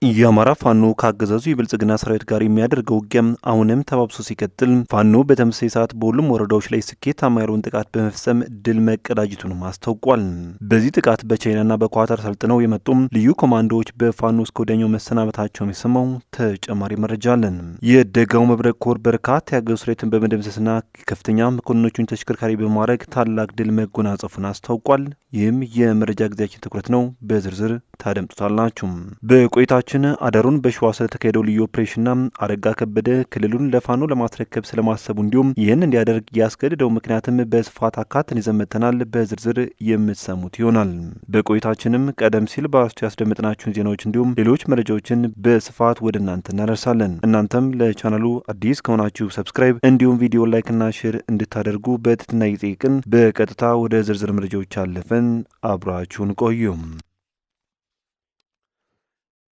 የአማራ ፋኖ ከአገዛዙ የብልጽግና ሰራዊት ጋር የሚያደርገው ውጊያ አሁንም ተባብሶ ሲቀጥል ፋኖ በተመሳሳይ ሰዓት በሁሉም ወረዳዎች ላይ ስኬታማ ያለውን ጥቃት በመፍጸም ድል መቀዳጀቱንም አስታውቋል። በዚህ ጥቃት በቻይናና በኳታር ሰልጥነው የመጡ ልዩ ኮማንዶዎች በፋኖ እስከ ወዲያኛው መሰናበታቸውን የሰማው ተጨማሪ መረጃ አለን። የደጋው መብረቅ ኮር በርካታ የአገዛዙ ሰራዊትን በመደምሰስና ከፍተኛ መኮንኖቹን ተሽከርካሪ በማድረግ ታላቅ ድል መጎናጸፉን አስታውቋል። ይህም የመረጃ ጊዜያችን ትኩረት ነው። በዝርዝር ታደምጡታላችሁ። በቆይታችን አዳሩን በሸዋ ስለተካሄደው ልዩ ኦፕሬሽንና አረጋ ከበደ ክልሉን ለፋኖ ለማስረከብ ስለማሰቡ እንዲሁም ይህን እንዲያደርግ ያስገድደው ምክንያትም በስፋት አካተን ይዘን መጥተናል። በዝርዝር የምትሰሙት ይሆናል። በቆይታችንም ቀደም ሲል በአርስቱ ያስደመጥናችሁን ዜናዎች እንዲሁም ሌሎች መረጃዎችን በስፋት ወደ እናንተ እናደርሳለን። እናንተም ለቻናሉ አዲስ ከሆናችሁ ሰብስክራይብ እንዲሁም ቪዲዮ ላይክና ሼር እንድታደርጉ በትህትና እየጠየቅን በቀጥታ ወደ ዝርዝር መረጃዎች አለፈን። አብራችሁን ቆዩም።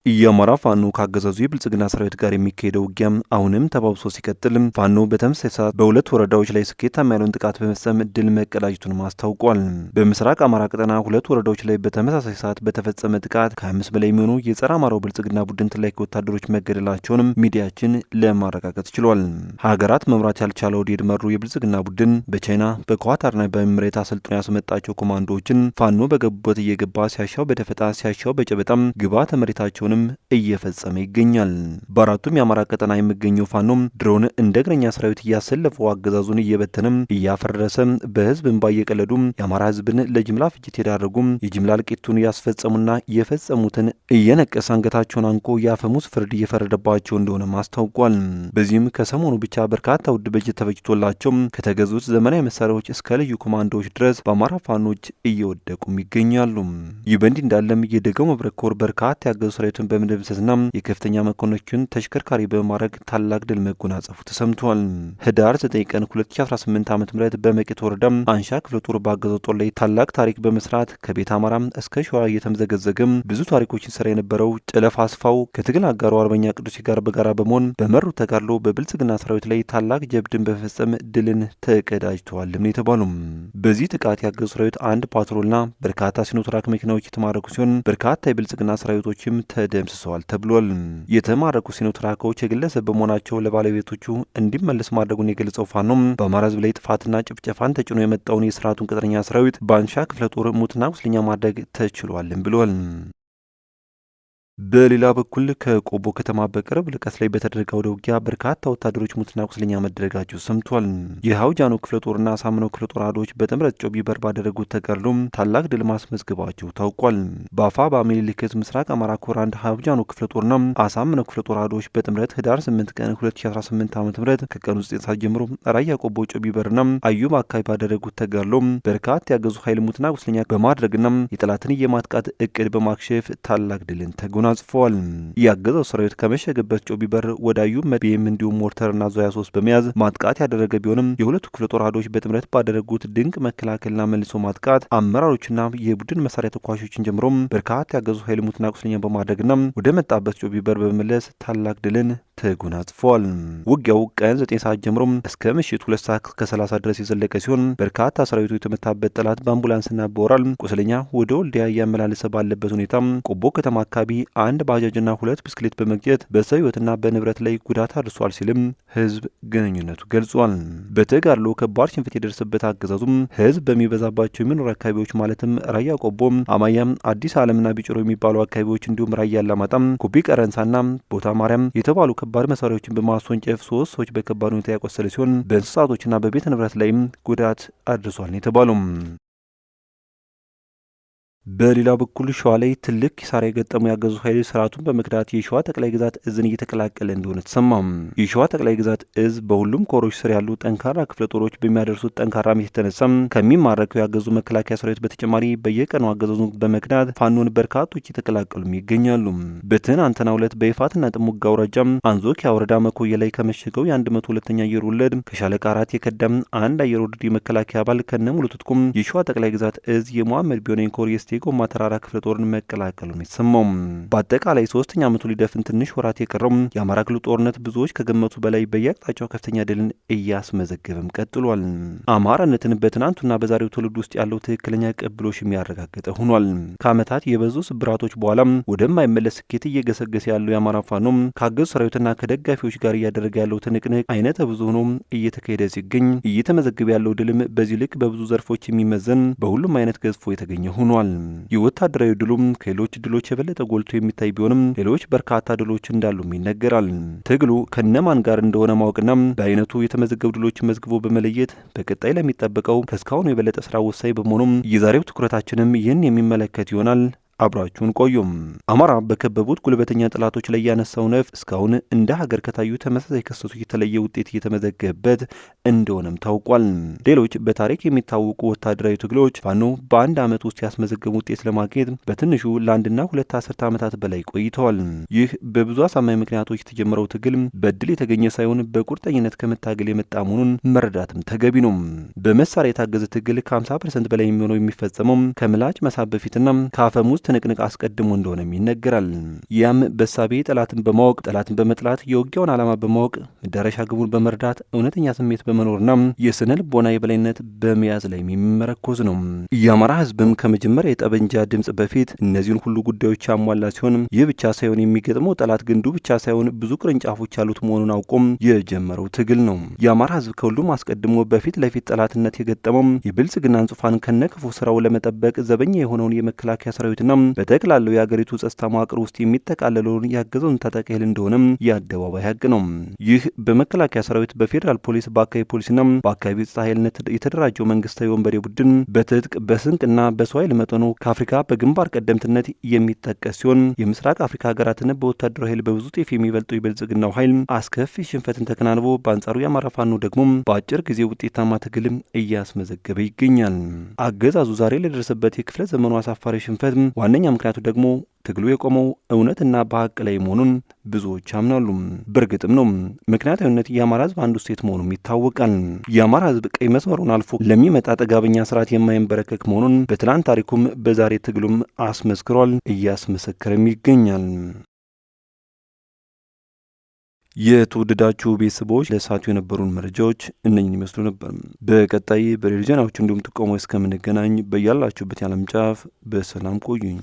የአማራ ፋኖ ከአገዛዙ የብልጽግና ሰራዊት ጋር የሚካሄደው ውጊያ አሁንም ተባብሶ ሲቀጥል ፋኖ በተመሳሳይ ሰዓት በሁለት ወረዳዎች ላይ ስኬታማ ያለውን ጥቃት በመፈጸም ድል መቀዳጀቱን አስታውቋል። በምስራቅ አማራ ቀጠና ሁለት ወረዳዎች ላይ በተመሳሳይ ሰዓት በተፈጸመ ጥቃት ከ25 በላይ የሚሆኑ የጸረ አማራው ብልጽግና ቡድን ተላላኪ ወታደሮች መገደላቸውንም ሚዲያችን ለማረጋገጥ ችሏል። ሀገራት መምራት ያልቻለው ኦህዴድ መሩ የብልጽግና ቡድን በቻይና በኳታርና በኤምሬት አሰልጥኖ ያስመጣቸው ኮማንዶዎችን ፋኖ በገቡበት እየገባ ሲያሻው በደፈጣ ሲያሻው በጨበጣም ግብዓተ መሬታቸውን እየፈጸመ ይገኛል። በአራቱም የአማራ ቀጠና የሚገኘው ፋኖም ድሮን እንደ እግረኛ ሰራዊት እያሰለፈው አገዛዙን እየበተነም እያፈረሰ በህዝብ እንባ እየቀለዱ የአማራ ህዝብን ለጅምላ ፍጅት የዳረጉም የጅምላ እልቂቱን ያስፈጸሙና የፈጸሙትን እየነቀሰ አንገታቸውን አንቆ የአፈሙዝ ፍርድ እየፈረደባቸው እንደሆነ አስታውቋል። በዚህም ከሰሞኑ ብቻ በርካታ ውድ በጀት ተበጅቶላቸው ከተገዙት ዘመናዊ መሳሪያዎች እስከ ልዩ ኮማንዶዎች ድረስ በአማራ ፋኖች እየወደቁም ይገኛሉ። ይህ በእንዲህ እንዳለም የደጋው መብረቅ ኮር በርካታ ያገዙ ሰራዊት በመደምሰስና የከፍተኛ መኮንኖችን ተሽከርካሪ በማድረግ ታላቅ ድል መጎናጸፉ ተሰምቷል። ህዳር 9 ቀን 2018 ዓ.ም በመቄት ወረዳ አንሻ ክፍለ ጦር ባገዘው ጦር ላይ ታላቅ ታሪክ በመስራት ከቤት አማራ እስከ ሸዋ እየተመዘገዘገ ብዙ ታሪኮችን ሰራ የነበረው ጨለፍ አስፋው ከትግል አጋሩ አርበኛ ቅዱስ ጋር በጋራ በመሆን በመሩት ተጋድሎ በብልጽግና ሰራዊት ላይ ታላቅ ጀብድን በመፈጸም ድልን ተቀዳጅተዋልም የተባሉ። በዚህ ጥቃት ያገዙ ሰራዊት አንድ ፓትሮልና በርካታ ሲኖትራክ መኪናዎች የተማረኩ ሲሆን በርካታ የብልጽግና ሰራዊቶችም ደምስሰዋል ተብሏል። የተማረኩ ሲኖትራኮች የግለሰብ በመሆናቸው ለባለቤቶቹ እንዲመለስ ማድረጉን የገለጸው ፋኖም በአማራ ህዝብ ላይ ጥፋትና ጭፍጨፋን ተጭኖ የመጣውን የስርዓቱን ቅጥረኛ ሰራዊት በአንሻ ክፍለ ጦር ሙትና ቁስለኛ ማድረግ ተችሏልም ብሏል። በሌላ በኩል ከቆቦ ከተማ በቅርብ ርቀት ላይ በተደረገ ወደ ውጊያ በርካታ ወታደሮች ሙትና ቁስለኛ መደረጋቸው ሰምቷል። የሀውጃኖ ክፍለ ጦርና አሳምነው ክፍለ ጦር አህዶች በጥምረት ጮቢ በር ባደረጉት ተጋድሎ ታላቅ ድል ማስመዝገባቸው ታውቋል። በአፋ በሚኒልክ ዕዝ ምስራቅ አማራ ኮር አንድ ሀውጃኖ ክፍለ ጦርና አሳምነው ክፍለ ጦር አህዶች በጥምረት ህዳር 8 ቀን 2018 ዓ.ም ከቀኑ 9 ሰዓት ጀምሮ ራያ ቆቦ ጮቢ በርና አዩብ አካባቢ ባደረጉት ተጋድሎ በርካታ ያገዙ ኃይል ሙትና ቁስለኛ በማድረግና የጠላትን የማጥቃት እቅድ በማክሸፍ ታላቅ ድልን ተጎናጽፈዋል። ያገዛው ሰራዊት ከመሸገበት ጮቢ በር ወደ አዩብ መድቤም እንዲሁም ሞርተርና ዙ 23 በመያዝ ማጥቃት ያደረገ ቢሆንም የሁለቱ ክፍለ ጦር አህዶች በጥምረት ባደረጉት ድንቅ መከላከልና መልሶ ማጥቃት አመራሮችና የቡድን መሳሪያ ተኳሾችን ጀምሮ በርካታ ያገዙ ኃይል ሙትና ቁስለኛ በማድረግና ወደ መጣበት ጮቢ በር በመመለስ ታላቅ ድልን ተጎናጽፈዋል። ውጊያው ቀን 9 ሰዓት ጀምሮ እስከ ምሽት 2 ሰዓት ከ30 ድረስ የዘለቀ ሲሆን በርካታ ሰራዊቱ የተመታበት ጠላት በአምቡላንስና በወራል ቁስለኛ ወደ ወልዲያ እያመላለሰ ባለበት ሁኔታ ቆቦ ከተማ አካባቢ አንድ ባጃጅና 2 ብስክሌት በመግጨት በሰው ሕይወትና በንብረት ላይ ጉዳት አድርሷል ሲልም ህዝብ ግንኙነቱ ገልጿል። በተጋድሎ ከባድ ሽንፈት የደረሰበት አገዛዙም ህዝብ በሚበዛባቸው የመኖሪያ አካባቢዎች ማለትም ራያ ቆቦ፣ አማያም፣ አዲስ ዓለምና ቢጭሮ የሚባሉ አካባቢዎች እንዲሁም ራያ አላማጣም፣ ኩቢ ቀረንሳና ቦታ ማርያም የተባሉ ከባድ መሳሪያዎችን በማስወንጨፍ 3 ሰዎች በከባድ ሁኔታ ያቆሰለ ሲሆን በእንስሳቶችና በቤት ንብረት ላይም ጉዳት አድርሷል የተባለው። በሌላ በኩል ሸዋ ላይ ትልቅ ኪሳራ የገጠመው ያገዙ ኃይል ስርዓቱን በመክዳት የሸዋ ጠቅላይ ግዛት እዝን እየተቀላቀለ እንደሆነ ተሰማም። የሸዋ ጠቅላይ ግዛት እዝ በሁሉም ኮሮች ስር ያሉ ጠንካራ ክፍለ ጦሮች በሚያደርሱት ጠንካራ ምት የተነሳም ከሚማረከው ያገዙ መከላከያ ሰራዊት በተጨማሪ በየቀኑ አገዛዙን በመክዳት ፋኖን በርካቶች የተቀላቀሉም ይገኛሉ። በትናንትናው ዕለት በይፋትና ጥሙጋ አውራጃም አንዞኪያ ወረዳ መኮየ ላይ ከመሸገው የ102ኛ አየር ወለድ ከሻለቃ 4 የከዳም አንድ አየር ወለድ የመከላከያ አባል ከነሙሉ ትጥቁም የሸዋ ጠቅላይ ግዛት እዝ የመሐመድ ቢሆነኝ ኮር የጎማ ተራራ ክፍለ ጦርን መቀላቀሉን የተሰማው። በአጠቃላይ 3ኛ ዓመቱ ሊደፍን ትንሽ ወራት የቀረው የአማራ ክልል ጦርነት ብዙዎች ከገመቱ በላይ በየአቅጣጫው ከፍተኛ ድልን እያስመዘገበም ቀጥሏል። አማራነትን በትናንቱና በዛሬው ትውልድ ውስጥ ያለው ትክክለኛ ቅብሎሽ የሚያረጋግጠ ሆኗል። ከዓመታት የበዙ ስብራቶች በኋላ ወደማይመለስ ስኬት እየገሰገሰ ያለው የአማራ ፋኖ ከአገዙ ሰራዊትና ከደጋፊዎች ጋር እያደረገ ያለው ትንቅንቅ አይነተ ብዙ ሆኖ እየተካሄደ ሲገኝ እየተመዘገበ ያለው ድልም በዚህ ልክ በብዙ ዘርፎች የሚመዘን በሁሉም አይነት ገዝፎ የተገኘ ሆኗል። የወታደራዊ ድሉም ከሌሎች ድሎች የበለጠ ጎልቶ የሚታይ ቢሆንም ሌሎች በርካታ ድሎች እንዳሉም ይነገራል። ትግሉ ከነማን ጋር እንደሆነ ማወቅና በአይነቱ የተመዘገቡ ድሎች መዝግቦ በመለየት በቀጣይ ለሚጠበቀው ከእስካሁኑ የበለጠ ስራ ወሳኝ በመሆኑም የዛሬው ትኩረታችንም ይህን የሚመለከት ይሆናል። አብራችሁን ቆዩም። አማራ በከበቡት ጉልበተኛ ጠላቶች ላይ ያነሳው ነፍ እስካሁን እንደ ሀገር ከታዩ ተመሳሳይ ክስተቶች የተለየ ውጤት እየተመዘገበበት እንደሆነም ታውቋል። ሌሎች በታሪክ የሚታወቁ ወታደራዊ ትግሎች ፋኖ በአንድ ዓመት ውስጥ ያስመዘገቡ ውጤት ለማግኘት በትንሹ ለአንድና ሁለት አስርተ ዓመታት በላይ ቆይተዋል። ይህ በብዙ አሳማኝ ምክንያቶች የተጀመረው ትግል በድል የተገኘ ሳይሆን በቁርጠኝነት ከመታገል የመጣ መሆኑን መረዳትም ተገቢ ነው። በመሳሪያ የታገዘ ትግል ከ50% በላይ የሚሆነው የሚፈጸመው ከምላጭ መሳብ በፊትና ከአፈሙዝ ትንቅንቅ አስቀድሞ እንደሆነም ይነገራል። ያም በሳቤ ጠላትን በማወቅ ጠላትን በመጥላት የውጊያውን ዓላማ በማወቅ መዳረሻ ግቡን በመርዳት እውነተኛ ስሜት በመኖርና የስነ ልቦና የበላይነት በመያዝ ላይ የሚመረኮዝ ነው። የአማራ ሕዝብም ከመጀመሪያ የጠበንጃ ድምጽ በፊት እነዚህን ሁሉ ጉዳዮች ያሟላ ሲሆን ይህ ብቻ ሳይሆን የሚገጥመው ጠላት ግንዱ ብቻ ሳይሆን ብዙ ቅርንጫፎች ያሉት መሆኑን አውቆም የጀመረው ትግል ነው። የአማራ ሕዝብ ከሁሉም አስቀድሞ በፊት ለፊት ጠላትነት የገጠመው የብልጽግናን ዙፋን ከነክፉ ስራው ለመጠበቅ ዘበኛ የሆነውን የመከላከያ ሰራዊትና በጠቅላላው የአገሪቱ ጸጥታ መዋቅር ውስጥ የሚጠቃለለውን ያገዘውን ታጣቂ ኃይል እንደሆነም የአደባባይ ሀቅ ነው። ይህ በመከላከያ ሰራዊት፣ በፌዴራል ፖሊስ፣ በአካባቢ ፖሊስና በአካባቢ ጸጥታ ኃይልነት የተደራጀው መንግስታዊ ወንበዴ ቡድን በትጥቅ በስንቅና በሰው ኃይል መጠኑ ከአፍሪካ በግንባር ቀደምትነት የሚጠቀስ ሲሆን የምስራቅ አፍሪካ ሀገራትን በወታደራዊ ኃይል በብዙ ጤፍ የሚበልጠው የብልጽግናው ኃይል አስከፊ ሽንፈትን ተከናንቦ በአንጻሩ የአማራ ፋኖ ደግሞ በአጭር ጊዜ ውጤታማ ትግልም እያስመዘገበ ይገኛል። አገዛዙ ዛሬ ለደረሰበት የክፍለ ዘመኑ አሳፋሪ ሽንፈት ዋነኛ ምክንያቱ ደግሞ ትግሉ የቆመው እውነትና በሀቅ ላይ መሆኑን ብዙዎች ያምናሉ። በእርግጥም ነው። ምክንያታዊነት የአማራ ሕዝብ አንዱ ሴት መሆኑም ይታወቃል። የአማራ ሕዝብ ቀይ መስመሩን አልፎ ለሚመጣ ጥጋበኛ ስርዓት የማይንበረከክ መሆኑን በትናንት ታሪኩም በዛሬ ትግሉም አስመስክሯል፣ እያስመሰከረም ይገኛል። የተወደዳችሁ ቤተሰቦች ለሰዓቱ የነበሩን መረጃዎች እነኝን ይመስሉ ነበር። በቀጣይ በሌሎች ዜናዎች እንዲሁም ጥቆማዎች እስከምንገናኝ በያላችሁበት የዓለም ጫፍ በሰላም ቆዩኝ።